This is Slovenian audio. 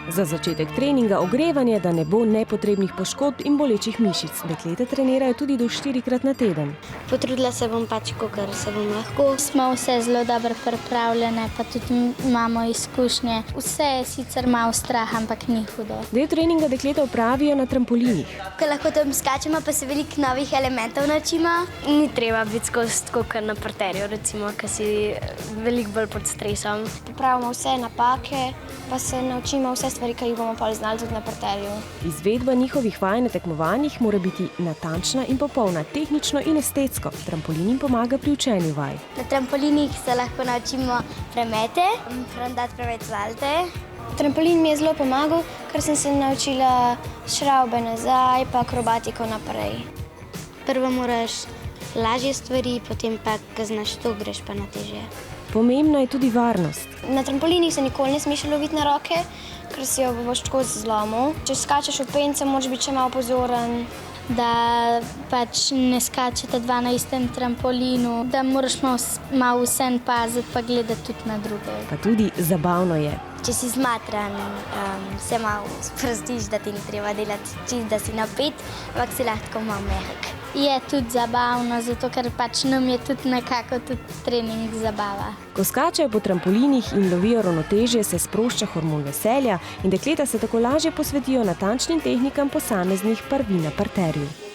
Za začetek treninga ogrevanje, da ne bo nepotrebnih poškodb in bolečih mišic. Dekleta trenirajo tudi do 4-krat na teden. Potrudila se bom pač, kolikor se bom lahko. Smo vse zelo dobro pripravljene, pa tudi imamo izkušnje. Vse je sicer malo strah, ampak ni hudo. Del treninga dekleta opravijo na trampolinih. Ko lahko tam skačemo, pa se veliko novih elementov naučimo. Ni treba biti skozi tako kot na parterju, recimo, ker si veliko bolj pod stresom. Popravimo vse napake, pa se naučimo vse stvari, ki jih bomo pol znali tudi na parterju. Izvedba njihovih vaj na tekmovanjih mora biti natančna in popolna, tehnično in estetsko. Trampolin jim pomaga pri učenju vaj. Na trampolinih se lahko naučimo premete, dati preveč zalte. Trampolin mi je zelo pomagal, ker sem se naučila šravbe nazaj, pa akrobatiko naprej. Prvo moraš lažje stvari, potem pa, ko znaš to, greš pa na težje. Pomembna je tudi varnost. Na trampolinih se nikoli ne smeš loviti na roke, ker si jo boš tako zlomil. Če skačeš v pence, moraš biti še malo pozoren. Da pač ne skačete dva na istem trampolinu, da moraš malo vsem paziti, pa gledati tudi na druge. Pa tudi zabavno je. Če si zmatran, se malo sprostiš, da ti ni treba delati čist, da si napet, ampak si lahko malo mehak. Je tudi zabavno, zato ker pač nam je tudi nekako tudi trening zabava. Ko skačejo po trampolinih in lovijo ravnotežje, se sprošča hormon veselja in dekleta se tako lažje posvetijo natančnim tehnikam posameznih prvin na parterju.